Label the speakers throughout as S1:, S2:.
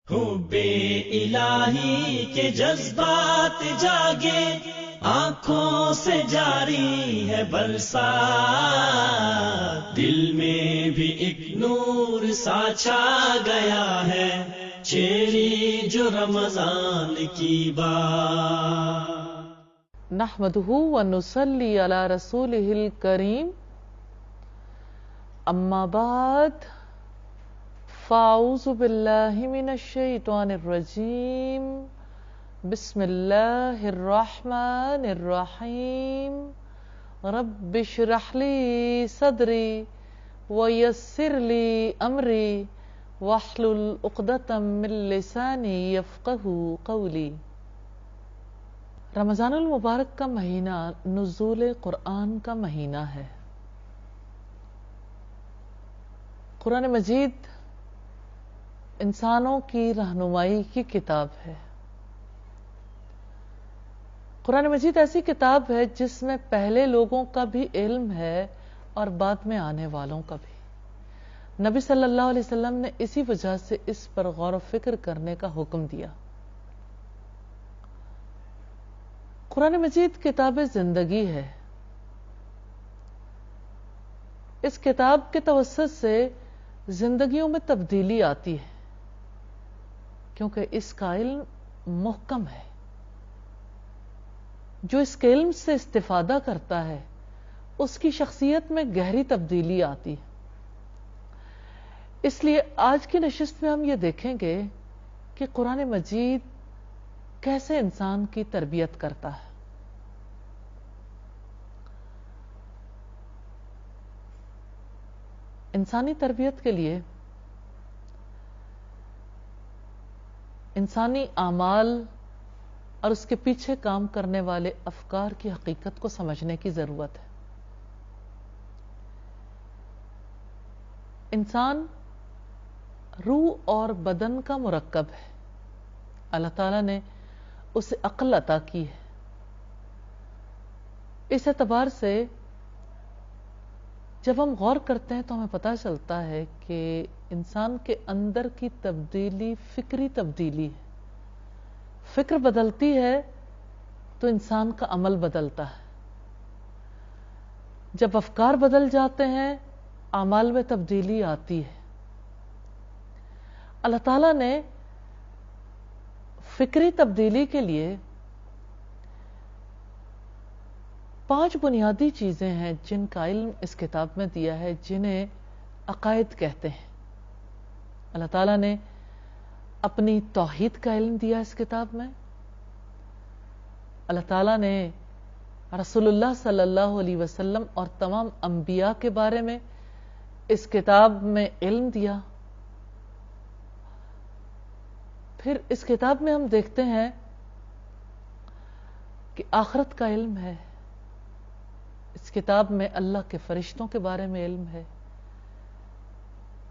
S1: حب الہی کے جذبات جاگے، آنکھوں سے جاری ہے برسات، دل میں بھی ایک نور سا چھا گیا ہے، چھیڑی جو رمضان کی بات۔
S2: نحمدہ ونصلی علی رسولہ الکریم، اما بعد فاعوذ باللہ من الشیطان الرجیم، بسم اللہ الرحمن الرحیم، رب اشرح لی صدری ویسر لی امری واحلل عقدۃ من لسانی یفقہوا قولی۔ رمضان المبارک کا مہینہ نزول قرآن کا مہینہ ہے۔ قرآن مجید انسانوں کی رہنمائی کی کتاب ہے۔ قرآن مجید ایسی کتاب ہے جس میں پہلے لوگوں کا بھی علم ہے اور بعد میں آنے والوں کا بھی۔ نبی صلی اللہ علیہ وسلم نے اسی وجہ سے اس پر غور و فکر کرنے کا حکم دیا۔ قرآن مجید کتاب زندگی ہے۔ اس کتاب کے توسط سے زندگیوں میں تبدیلی آتی ہے، کیونکہ اس کا علم محکم ہے۔ جو اس کے علم سے استفادہ کرتا ہے اس کی شخصیت میں گہری تبدیلی آتی ہے۔ اس لیے آج کی نشست میں ہم یہ دیکھیں گے کہ قرآن مجید کیسے انسان کی تربیت کرتا ہے۔ انسانی تربیت کے لیے انسانی اعمال اور اس کے پیچھے کام کرنے والے افکار کی حقیقت کو سمجھنے کی ضرورت ہے۔ انسان روح اور بدن کا مرکب ہے۔ اللہ تعالیٰ نے اسے عقل عطا کی ہے۔ اس اعتبار سے جب ہم غور کرتے ہیں تو ہمیں پتہ چلتا ہے کہ انسان کے اندر کی تبدیلی فکری تبدیلی ہے۔ فکر بدلتی ہے تو انسان کا عمل بدلتا ہے۔ جب افکار بدل جاتے ہیں اعمال میں تبدیلی آتی ہے۔ اللہ تعالیٰ نے فکری تبدیلی کے لیے 5 بنیادی چیزیں ہیں جن کا علم اس کتاب میں دیا ہے، جنہیں عقائد کہتے ہیں۔ اللہ تعالیٰ نے اپنی توحید کا علم دیا اس کتاب میں۔ اللہ تعالیٰ نے رسول اللہ صلی اللہ علیہ وسلم اور تمام انبیاء کے بارے میں اس کتاب میں علم دیا۔ پھر اس کتاب میں ہم دیکھتے ہیں کہ آخرت کا علم ہے۔ اس کتاب میں اللہ کے فرشتوں کے بارے میں علم ہے۔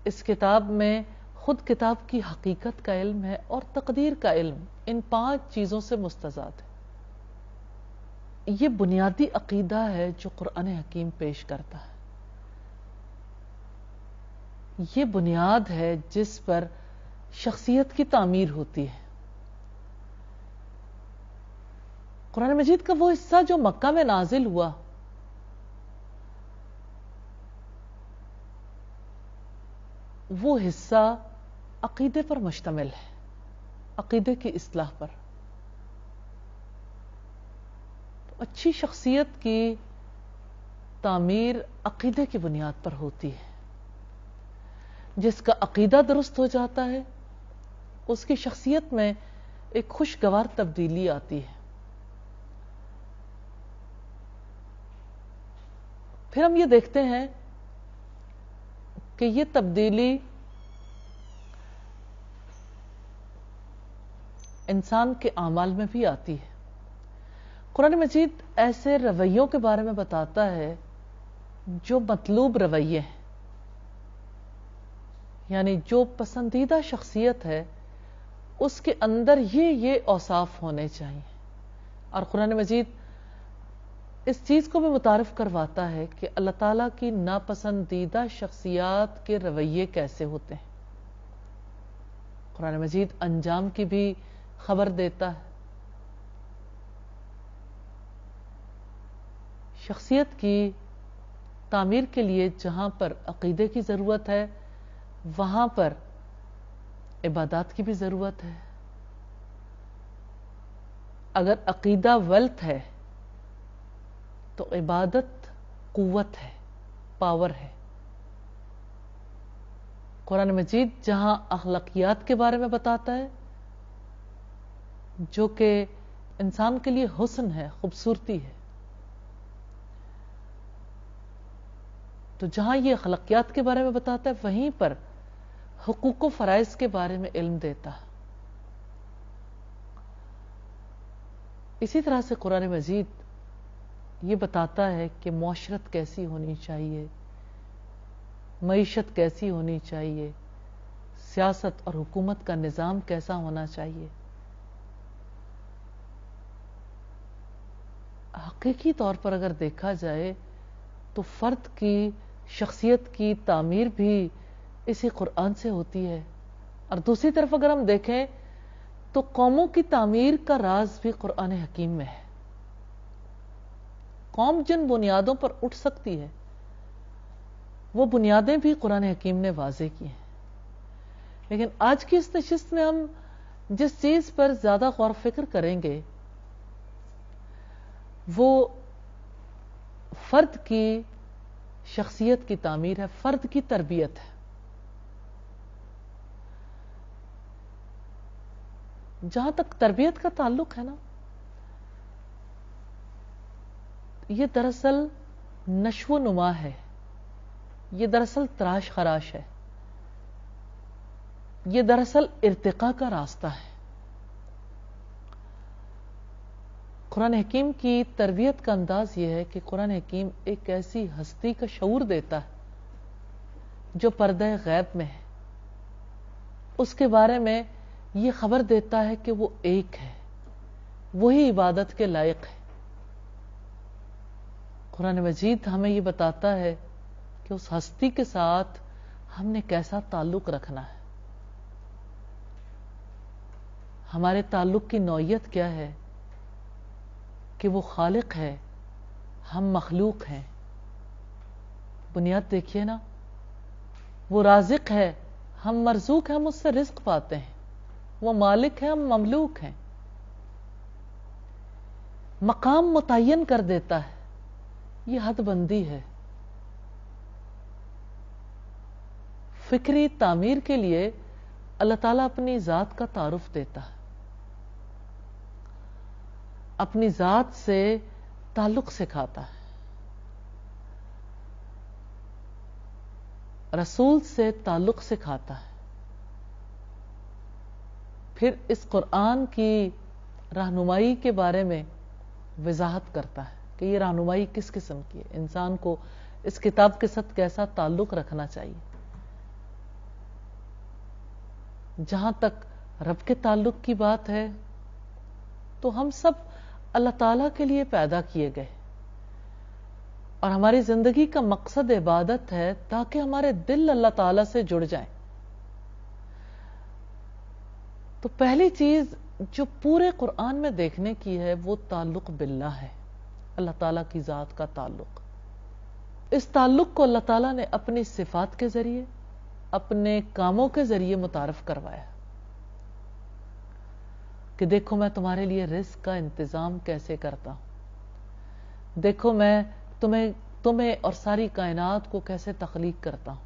S2: اس کتاب میں خود کتاب کی حقیقت کا علم ہے اور تقدیر کا علم۔ ان 5 چیزوں سے مستضاد ہے۔ یہ بنیادی عقیدہ ہے جو قرآن حکیم پیش کرتا ہے۔ یہ بنیاد ہے جس پر شخصیت کی تعمیر ہوتی ہے۔ قرآن مجید کا وہ حصہ جو مکہ میں نازل ہوا، وہ حصہ عقیدے پر مشتمل ہے، عقیدے کی اصلاح پر۔ اچھی شخصیت کی تعمیر عقیدے کی بنیاد پر ہوتی ہے۔ جس کا عقیدہ درست ہو جاتا ہے اس کی شخصیت میں ایک خوشگوار تبدیلی آتی ہے۔ پھر ہم یہ دیکھتے ہیں کہ یہ تبدیلی انسان کے اعمال میں بھی آتی ہے۔ قرآن مجید ایسے رویوں کے بارے میں بتاتا ہے جو مطلوب رویے ہیں، یعنی جو پسندیدہ شخصیت ہے اس کے اندر یہ اوصاف ہونے چاہیے۔ اور قرآن مجید اس چیز کو بھی متعارف کرواتا ہے کہ اللہ تعالیٰ کی ناپسندیدہ شخصیات کے رویے کیسے ہوتے ہیں۔ قرآن مجید انجام کی بھی خبر دیتا ہے. شخصیت کی تعمیر کے لیے جہاں پر عقیدے کی ضرورت ہے وہاں پر عبادات کی بھی ضرورت ہے. اگر عقیدہ ویلتھ ہے تو عبادت قوت ہے، پاور ہے. قرآن مجید جہاں اخلاقیات کے بارے میں بتاتا ہے جو کہ انسان کے لیے حسن ہے، خوبصورتی ہے، تو جہاں یہ اخلاقیات کے بارے میں بتاتا ہے وہیں پر حقوق و فرائض کے بارے میں علم دیتا ہے. اسی طرح سے قرآن مجید یہ بتاتا ہے کہ معاشرت کیسی ہونی چاہیے، معیشت کیسی ہونی چاہیے، سیاست اور حکومت کا نظام کیسا ہونا چاہیے. حقیقی طور پر اگر دیکھا جائے تو فرد کی شخصیت کی تعمیر بھی اسی قرآن سے ہوتی ہے. اور دوسری طرف اگر ہم دیکھیں تو قوموں کی تعمیر کا راز بھی قرآن حکیم میں ہے. قوم جن بنیادوں پر اٹھ سکتی ہے وہ بنیادیں بھی قرآن حکیم نے واضح کی ہیں. لیکن آج کی اس نشست میں ہم جس چیز پر زیادہ غور و فکر کریں گے وہ فرد کی شخصیت کی تعمیر ہے، فرد کی تربیت ہے. جہاں تک تربیت کا تعلق ہے نا، یہ دراصل نشو و نما ہے، یہ دراصل تراش خراش ہے، یہ دراصل ارتقاء کا راستہ ہے. قرآن حکیم کی تربیت کا انداز یہ ہے کہ قرآن حکیم ایک ایسی ہستی کا شعور دیتا ہے جو پردہ غیب میں ہے. اس کے بارے میں یہ خبر دیتا ہے کہ وہ ایک ہے، وہی عبادت کے لائق ہے. قرآن مجید ہمیں یہ بتاتا ہے کہ اس ہستی کے ساتھ ہم نے کیسا تعلق رکھنا ہے، ہمارے تعلق کی نوعیت کیا ہے، کہ وہ خالق ہے، ہم مخلوق ہیں. بنیاد دیکھیے نا، وہ رازق ہے، ہم مرزوق ہیں، ہم اس سے رزق پاتے ہیں. وہ مالک ہے، ہم مملوک ہیں. مقام متعین کر دیتا ہے، یہ حد بندی ہے. فکری تعمیر کے لیے اللہ تعالیٰ اپنی ذات کا تعارف دیتا ہے، اپنی ذات سے تعلق سکھاتا ہے، رسول سے تعلق سکھاتا ہے. پھر اس قرآن کی رہنمائی کے بارے میں وضاحت کرتا ہے کہ یہ رہنمائی کس قسم کی ہے، انسان کو اس کتاب کے ساتھ کیسا تعلق رکھنا چاہیے. جہاں تک رب کے تعلق کی بات ہے تو ہم سب اللہ تعالیٰ کے لیے پیدا کیے گئے اور ہماری زندگی کا مقصد عبادت ہے تاکہ ہمارے دل اللہ تعالیٰ سے جڑ جائیں. تو پہلی چیز جو پورے قرآن میں دیکھنے کی ہے وہ تعلق باللہ ہے، اللہ تعالیٰ کی ذات کا تعلق. اس تعلق کو اللہ تعالیٰ نے اپنی صفات کے ذریعے، اپنے کاموں کے ذریعے متعارف کروایا کہ دیکھو میں تمہارے لیے رزق کا انتظام کیسے کرتا ہوں، دیکھو میں تمہیں اور ساری کائنات کو کیسے تخلیق کرتا ہوں،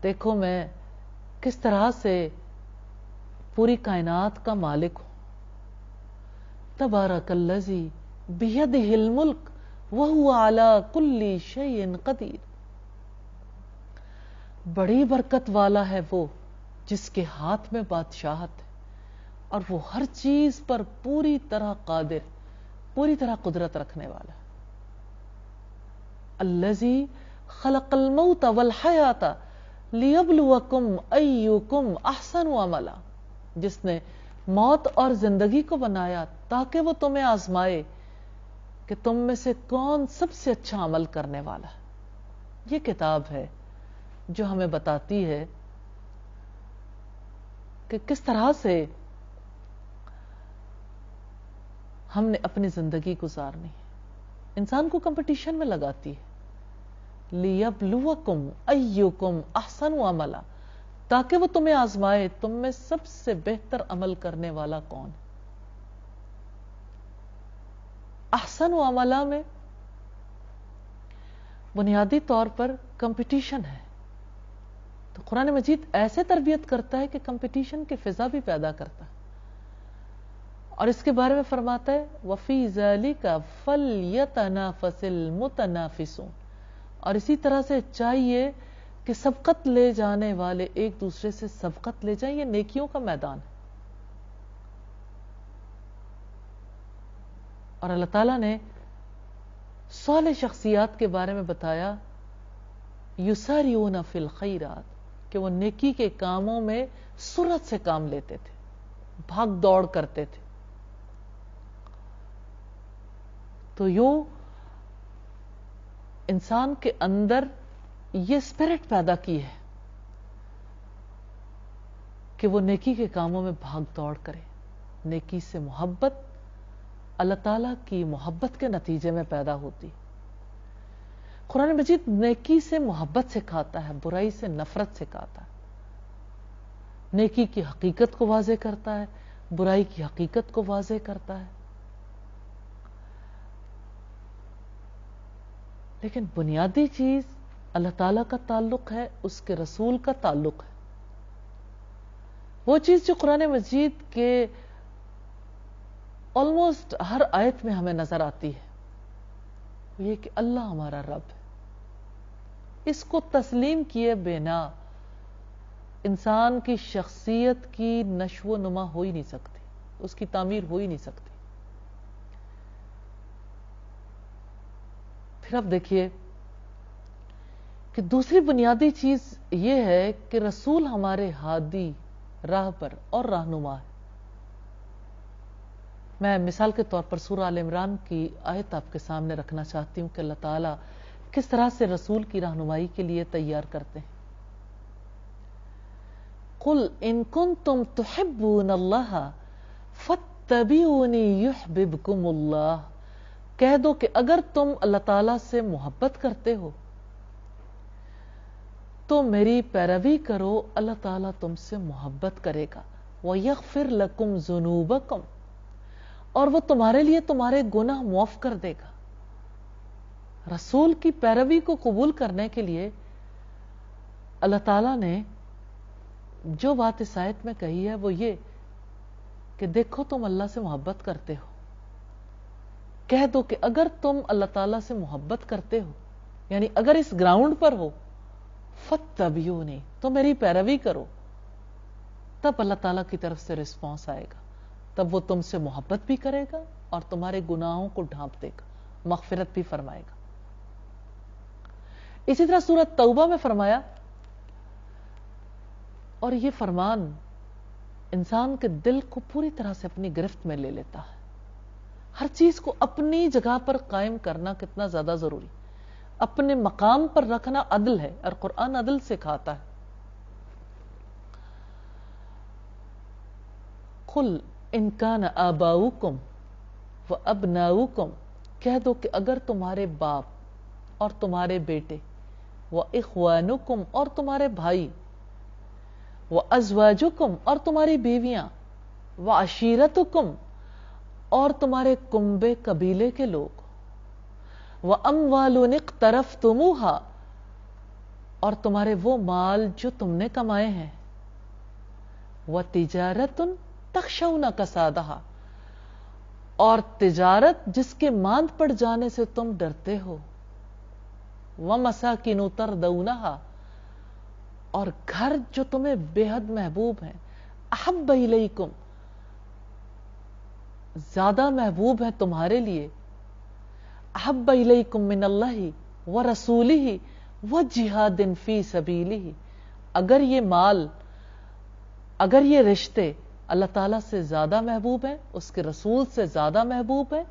S2: دیکھو میں کس طرح سے پوری کائنات کا مالک ہوں. تبارک الذی بیدہ الملک وہو علی کل شیء قدیر. بڑی برکت والا ہے وہ جس کے ہاتھ میں بادشاہت ہے اور وہ ہر چیز پر پوری طرح قادر، پوری طرح قدرت رکھنے والا ہے. الذی خلق الموت والحیات لیبلوکم ایکم احسن عملا. جس نے موت اور زندگی کو بنایا تاکہ وہ تمہیں آزمائے کہ تم میں سے کون سب سے اچھا عمل کرنے والا ہے. یہ کتاب ہے جو ہمیں بتاتی ہے کہ کس طرح سے ہم نے اپنی زندگی گزارنی ہے. انسان کو کمپٹیشن میں لگاتی ہے. لِيَبْلُوَكُمْ أَيُّكُمْ أَحْسَنُ عَمَلًا, تاکہ وہ تمہیں آزمائے تم میں سب سے بہتر عمل کرنے والا کون. احسن عملہ میں بنیادی طور پر کمپٹیشن ہے. تو قرآن مجید ایسے تربیت کرتا ہے کہ کمپٹیشن کی فضا بھی پیدا کرتا ہے, اور اس کے بارے میں فرماتا ہے وَفِي ذَلِكَ فَلْيَتَنَافَسِ الْمُتَنَافِسُونَ, اور اسی طرح سے چاہیے کہ سبقت لے جانے والے ایک دوسرے سے سبقت لے جائیں. یہ نیکیوں کا میدان ہے. اور اللہ تعالیٰ نے صالح شخصیات کے بارے میں بتایا یسارعون فی الخیرات, کہ وہ نیکی کے کاموں میں سرعت سے کام لیتے تھے, بھاگ دوڑ کرتے تھے. تو یوں انسان کے اندر یہ اسپرٹ پیدا کی ہے کہ وہ نیکی کے کاموں میں بھاگ دوڑ کرے. نیکی سے محبت اللہ تعالیٰ کی محبت کے نتیجے میں پیدا ہوتی. قرآن مجید نیکی سے محبت سکھاتا ہے, برائی سے نفرت سکھاتا ہے. نیکی کی حقیقت کو واضح کرتا ہے, برائی کی حقیقت کو واضح کرتا ہے. لیکن بنیادی چیز اللہ تعالیٰ کا تعلق ہے, اس کے رسول کا تعلق ہے. وہ چیز جو قرآن مجید کے آلموسٹ ہر آیت میں ہمیں نظر آتی ہے, یہ کہ اللہ ہمارا رب ہے. اس کو تسلیم کیے بنا انسان کی شخصیت کی نشو و نما ہو ہی نہیں سکتی, اس کی تعمیر ہو ہی نہیں سکتی. پھر اب دیکھیے کہ دوسری بنیادی چیز یہ ہے کہ رسول ہمارے ہادی, راہ پر اور رہنما ہے. میں مثال کے طور پر سورہ آل عمران کی آیت آپ کے سامنے رکھنا چاہتی ہوں کہ اللہ تعالیٰ کس طرح سے رسول کی رہنمائی کے لیے تیار کرتے ہیں. قُلْ إِن كُنْتُمْ تُحِبُّونَ اللَّهَ فَاتَّبِعُونِي يُحْبِبْكُمُ اللَّهُ, کہہ دو کہ اگر تم اللہ تعالیٰ سے محبت کرتے ہو تو میری پیروی کرو, اللہ تعالیٰ تم سے محبت کرے گا. وَيَغْفِرْ لَكُمْ ذُنُوبَكُمْ, اور وہ تمہارے لیے تمہارے گناہ معاف کر دے گا. رسول کی پیروی کو قبول کرنے کے لیے اللہ تعالیٰ نے جو بات اس آیت میں کہی ہے وہ یہ کہ دیکھو تم اللہ سے محبت کرتے ہو, کہہ دو کہ اگر تم اللہ تعالیٰ سے محبت کرتے ہو, یعنی اگر اس گراؤنڈ پر ہو, فَاتَّبِعُونِی, تو میری پیروی کرو, تب اللہ تعالیٰ کی طرف سے رسپانس آئے گا. تب وہ تم سے محبت بھی کرے گا اور تمہارے گناہوں کو ڈھانپ دے گا, مغفرت بھی فرمائے گا. اسی طرح سورۃ توبہ میں فرمایا, اور یہ فرمان انسان کے دل کو پوری طرح سے اپنی گرفت میں لے لیتا ہے. ہر چیز کو اپنی جگہ پر قائم کرنا کتنا زیادہ ضروری, اپنے مقام پر رکھنا عدل ہے, اور قرآن عدل سکھاتا ہے. قُلْ إِن كَانَ آبَاؤُكُمْ وَأَبْنَاؤُكُمْ, کہہ دو کہ اگر تمہارے باپ اور تمہارے بیٹے, وَإِخْوَانُكُمْ, اور تمہارے بھائی, وَأَزْوَاجُكُمْ, اور تمہاری بیویاں, وَعَشِيرَتُكُمْ, اور تمہارے کنبے قبیلے کے لوگ, وَأَمْوَالٌ اقْتَرَفْتُمُوهَا, اور تمہارے وہ مال جو تم نے کمائے ہیں, وَتِجَارَةٌ تَخْشَوْنَ كَسَادَهَا, اور تجارت جس کے ماند پڑ جانے سے تم ڈرتے ہو, وَمَسَاكِنُ تَرْضَوْنَهَا, اور گھر جو تمہیں بے حد محبوب ہیں, أَحَبَّ إِلَيْكُمْ, زیادہ محبوب ہیں تمہارے لیے, أَحَبَّ إِلَيْكُمْ مِنَ اللَّهِ وَرَسُولِهِ وَجِهَادٍ فِي سَبِيلِهِ, اگر یہ مال, اگر یہ رشتے اللہ تعالیٰ سے زیادہ محبوب ہیں, اس کے رسول سے زیادہ محبوب ہیں,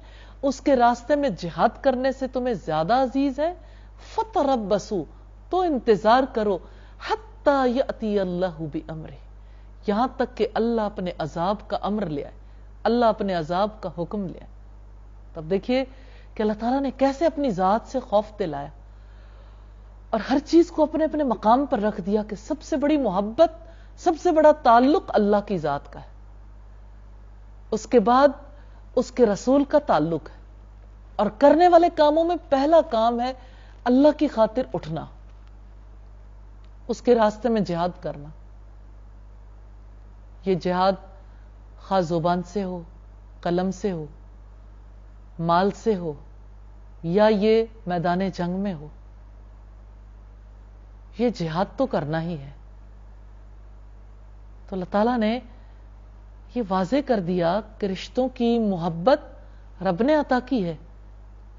S2: اس کے راستے میں جہاد کرنے سے تمہیں زیادہ عزیز ہے, فَتَرَبَّصُوا, تو انتظار کرو, حَتَّى يَأْتِيَ اللَّهُ بِأَمْرِهِ, یہاں تک کہ اللہ اپنے عذاب کا امر لے آئے، اللہ اپنے عذاب کا حکم لے آئے۔ تب دیکھیے کہ اللہ تعالیٰ نے کیسے اپنی ذات سے خوف دلایا اور ہر چیز کو اپنے اپنے مقام پر رکھ دیا کہ سب سے بڑی محبت، سب سے بڑا تعلق اللہ کی ذات کا ہے، اس کے بعد اس کے رسول کا تعلق ہے، اور کرنے والے کاموں میں پہلا کام ہے اللہ کی خاطر اٹھنا، اس کے راستے میں جہاد کرنا۔ یہ جہاد خواہ زبان سے ہو، قلم سے ہو، مال سے ہو، یا یہ میدان جنگ میں ہو، یہ جہاد تو کرنا ہی ہے۔ تو اللہ تعالیٰ نے یہ واضح کر دیا کہ رشتوں کی محبت رب نے عطا کی ہے،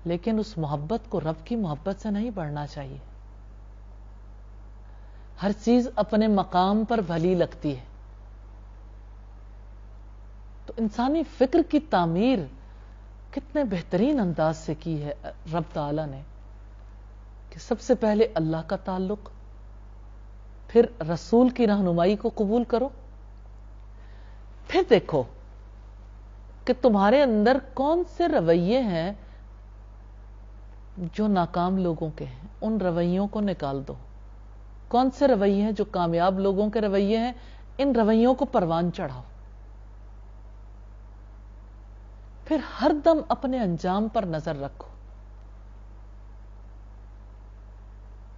S2: لیکن اس محبت کو رب کی محبت سے نہیں بڑھنا چاہیے۔ ہر چیز اپنے مقام پر بھلی لگتی ہے۔ تو انسانی فکر کی تعمیر کتنے بہترین انداز سے کی ہے رب تعالیٰ نے کہ سب سے پہلے اللہ کا تعلق، پھر رسول کی رہنمائی کو قبول کرو، پھر دیکھو کہ تمہارے اندر کون سے رویے ہیں جو ناکام لوگوں کے ہیں، ان رویوں کو نکال دو۔ کون سے رویے ہیں جو کامیاب لوگوں کے رویے ہیں، ان رویوں کو پروان چڑھاؤ۔ پھر ہر دم اپنے انجام پر نظر رکھو۔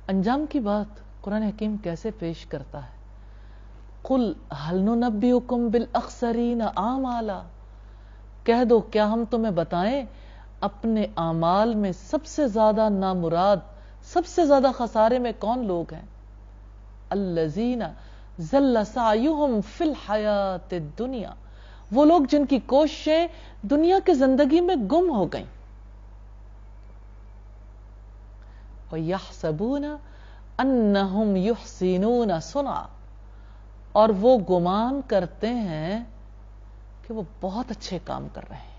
S2: انجام کی بات قرآن حکیم کیسے پیش کرتا ہے؟ قُلْ هَلْ نُنَبِّئُكُمْ بِالْأَخْسَرِينَ أَعْمَالًا، کہہ دو کیا ہم تمہیں بتائیں اپنے اعمال میں سب سے زیادہ نامراد، سب سے زیادہ خسارے میں کون لوگ ہیں؟ الَّذِينَ ضَلَّ سَعْيُهُمْ فِي الْحَيَاةِ الدُّنْيَا، وہ لوگ جن کی کوششیں دنیا کی زندگی میں گم ہو گئیں۔ وَيَحْسَبُونَ أَنَّهُمْ يُحْسِنُونَ صُنْعًا، اور وہ گمان کرتے ہیں کہ وہ بہت اچھے کام کر رہے ہیں۔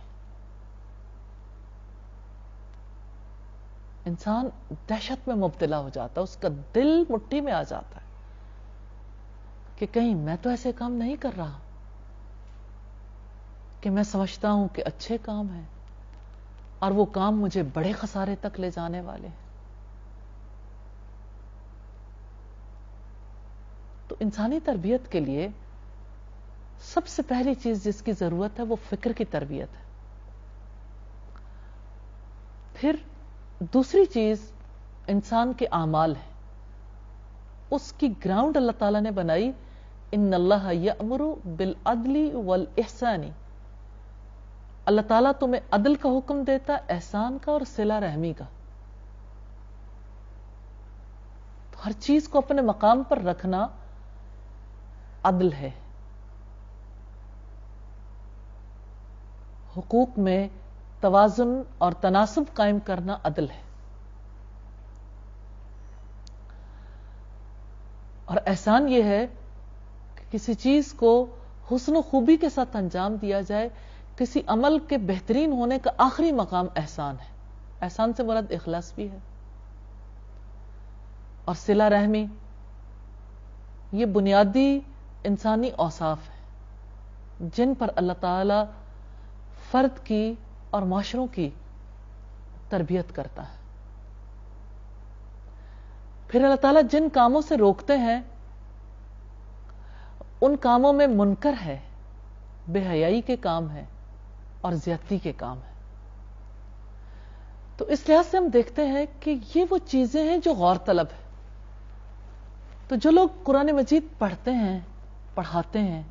S2: انسان دہشت میں مبتلا ہو جاتا ہے، اس کا دل مٹھی میں آ جاتا ہے کہ کہیں میں تو ایسے کام نہیں کر رہا کہ میں سمجھتا ہوں کہ اچھے کام ہیں اور وہ کام مجھے بڑے خسارے تک لے جانے والے ہیں۔ تو انسانی تربیت کے لیے سب سے پہلی چیز جس کی ضرورت ہے وہ فکر کی تربیت ہے۔ پھر دوسری چیز انسان کے اعمال ہے، اس کی گراؤنڈ اللہ تعالیٰ نے بنائی، ان اللہ یأمر بالعدل والاحسان، اللہ تعالیٰ تمہیں عدل کا حکم دیتا ہے، احسان کا اور صلہ رحمی کا۔ تو ہر چیز کو اپنے مقام پر رکھنا عدل ہے۔ حقوق میں توازن اور تناسب قائم کرنا عدل ہے، اور احسان یہ ہے کہ کسی چیز کو حسن و خوبی کے ساتھ انجام دیا جائے۔ کسی عمل کے بہترین ہونے کا آخری مقام احسان ہے۔ احسان سے مراد اخلاص بھی ہے۔ اور صلہ رحمی یہ بنیادی انسانی اوصاف ہیں جن پر اللہ تعالی فرد کی اور معاشروں کی تربیت کرتا ہے۔ پھر اللہ تعالیٰ جن کاموں سے روکتے ہیں ان کاموں میں منکر ہے، بے حیائی کے کام ہے اور زیادتی کے کام ہے۔ تو اس لحاظ سے ہم دیکھتے ہیں کہ یہ وہ چیزیں ہیں جو غور طلب ہے۔ تو جو لوگ قرآن مجید پڑھتے ہیں، پڑھاتے ہیں،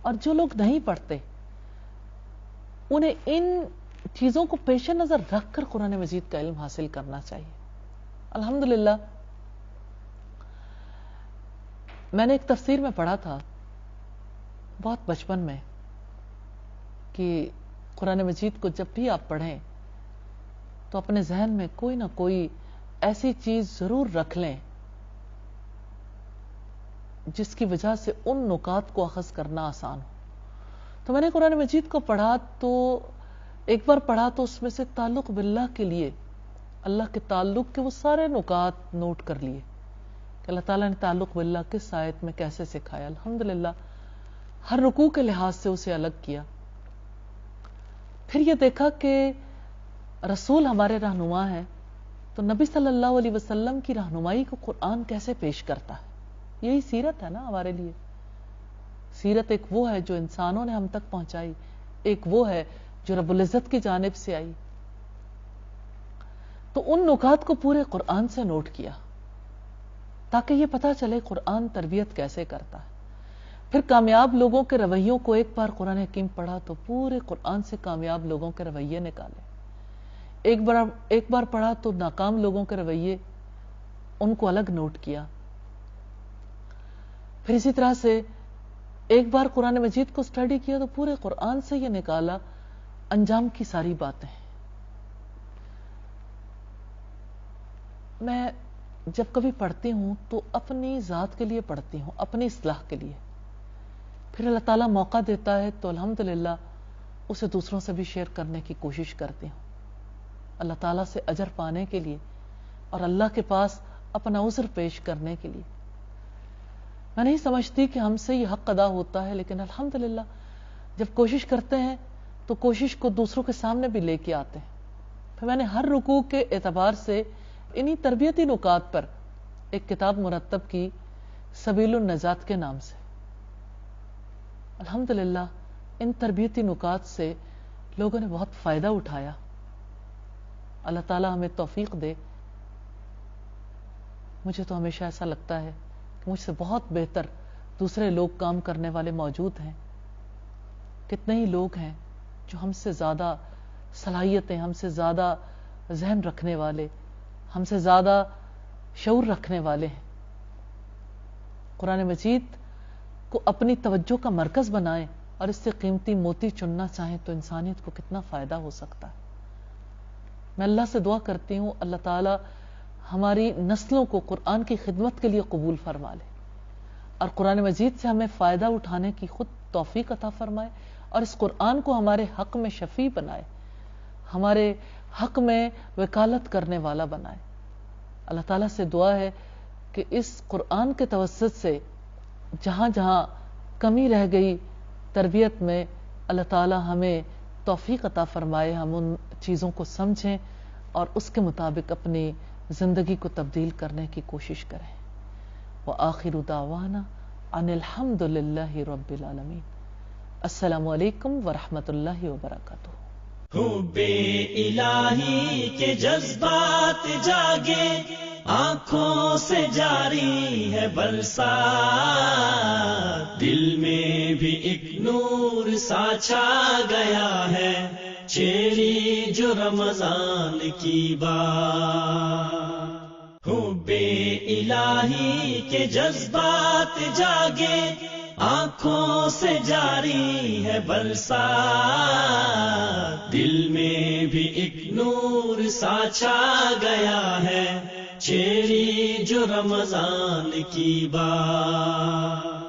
S2: اور جو لوگ نہیں پڑھتے، انہیں ان چیزوں کو پیش نظر رکھ کر قرآن مجید کا علم حاصل کرنا چاہیے۔ الحمدللہ میں نے ایک تفسیر میں پڑھا تھا بہت بچپن میں کہ قرآن مجید کو جب بھی آپ پڑھیں تو اپنے ذہن میں کوئی نہ کوئی ایسی چیز ضرور رکھ لیں جس کی وجہ سے ان نکات کو اخذ کرنا آسان ہو۔ تو میں نے قرآن مجید کو پڑھا تو ایک بار پڑھا تو اس میں سے تعلق باللہ کے لیے، اللہ کے تعلق کے وہ سارے نکات نوٹ کر لیے کہ اللہ تعالیٰ نے تعلق باللہ کس آیت میں کیسے سکھایا۔ الحمدللہ ہر رکوع کے لحاظ سے اسے الگ کیا. پھر یہ دیکھا کہ رسول ہمارے رہنما ہیں تو نبی صلی اللہ علیہ وسلم کی رہنمائی کو قرآن کیسے پیش کرتا ہے. یہی سیرت ہے نا ہمارے لیے. سیرت ایک وہ ہے جو انسانوں نے ہم تک پہنچائی، ایک وہ ہے جو رب العزت کی جانب سے آئی. تو ان نکات کو پورے قرآن سے نوٹ کیا تاکہ یہ پتہ چلے قرآن تربیت کیسے کرتا ہے. پھر کامیاب لوگوں کے رویوں کو ایک بار قرآن حکیم پڑھا تو پورے قرآن سے کامیاب لوگوں کے رویے نکالے. ایک بار پڑھا تو ناکام لوگوں کے رویے ان کو الگ نوٹ کیا. پھر اسی طرح سے ایک بار قرآن مجید کو سٹڈی کیا تو پورے قرآن سے یہ نکالا انجام کی ساری باتیں. میں جب کبھی پڑھتی ہوں تو اپنی ذات کے لیے پڑھتی ہوں، اپنی اصلاح کے لیے. پھر اللہ تعالیٰ موقع دیتا ہے تو الحمدللہ اسے دوسروں سے بھی شیئر کرنے کی کوشش کرتی ہوں، اللہ تعالیٰ سے اجر پانے کے لیے اور اللہ کے پاس اپنا عذر پیش کرنے کے لیے. میں نہیں سمجھتی کہ ہم سے یہ حق ادا ہوتا ہے، لیکن الحمدللہ جب کوشش کرتے ہیں تو کوشش کو دوسروں کے سامنے بھی لے کے آتے ہیں. پھر میں نے ہر رکوع کے اعتبار سے انہی تربیتی نکات پر ایک کتاب مرتب کی سبیل النجات کے نام سے. الحمدللہ ان تربیتی نکات سے لوگوں نے بہت فائدہ اٹھایا. اللہ تعالیٰ ہمیں توفیق دے. مجھے تو ہمیشہ ایسا لگتا ہے کہ مجھ سے بہت بہتر دوسرے لوگ کام کرنے والے موجود ہیں. کتنے ہی لوگ ہیں جو ہم سے زیادہ صلاحیتیں، ہم سے زیادہ ذہن رکھنے والے، ہم سے زیادہ شعور رکھنے والے ہیں. قرآن مجید کو اپنی توجہ کا مرکز بنائیں اور اس سے قیمتی موتی چننا چاہیں تو انسانیت کو کتنا فائدہ ہو سکتا ہے. میں اللہ سے دعا کرتی ہوں اللہ تعالیٰ ہماری نسلوں کو قرآن کی خدمت کے لیے قبول فرما لے اور قرآن مجید سے ہمیں فائدہ اٹھانے کی خود توفیق عطا فرمائے اور اس قرآن کو ہمارے حق میں شفیع بنائے، ہمارے حق میں وکالت کرنے والا بنائے. اللہ تعالیٰ سے دعا ہے کہ اس قرآن کے توسط سے جہاں جہاں کمی رہ گئی تربیت میں، اللہ تعالیٰ ہمیں توفیق عطا فرمائے، ہم ان چیزوں کو سمجھیں اور اس کے مطابق اپنی زندگی کو تبدیل کرنے کی کوشش کریں. وآخر دعوانا ان الحمد للہ رب العالمین. السلام علیکم ورحمۃ اللہ وبرکاتہ.
S1: حب الہی کے جذبات جاگے، آنکھوں سے جاری ہے برسات، دل میں بھی ایک نور سا چھا گیا ہے، چھیڑی جو رمضان کی بات. حب الہی کے جذبات جاگے، آنکھوں سے جاری ہے برسات، دل میں بھی ایک نور سا چھا گیا ہے، چھیڑی جو رمضان کی بات.